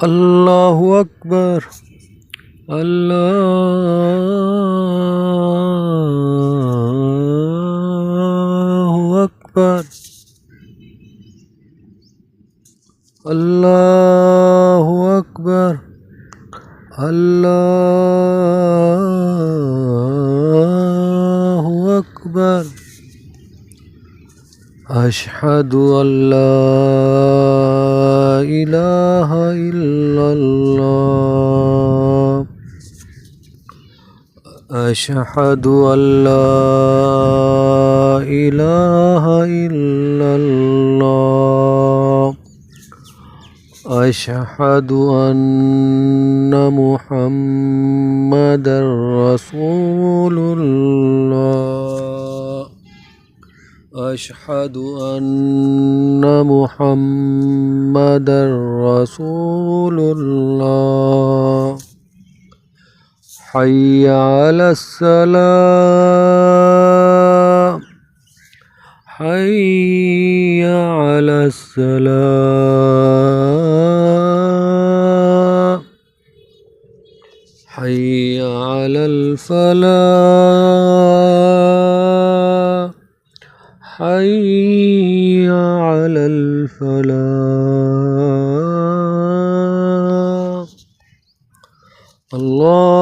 الله أكبر الله أكبر الله أكبر الله أكبر أشهد أن لا إله إلا الله أشهد أن لا إله إلا الله أشهد أن محمدا رسول الله أشهد أن محمدا رسول الله حي على الصلاة حي على الصلاة حي على الفلاح حي على الفلاح الله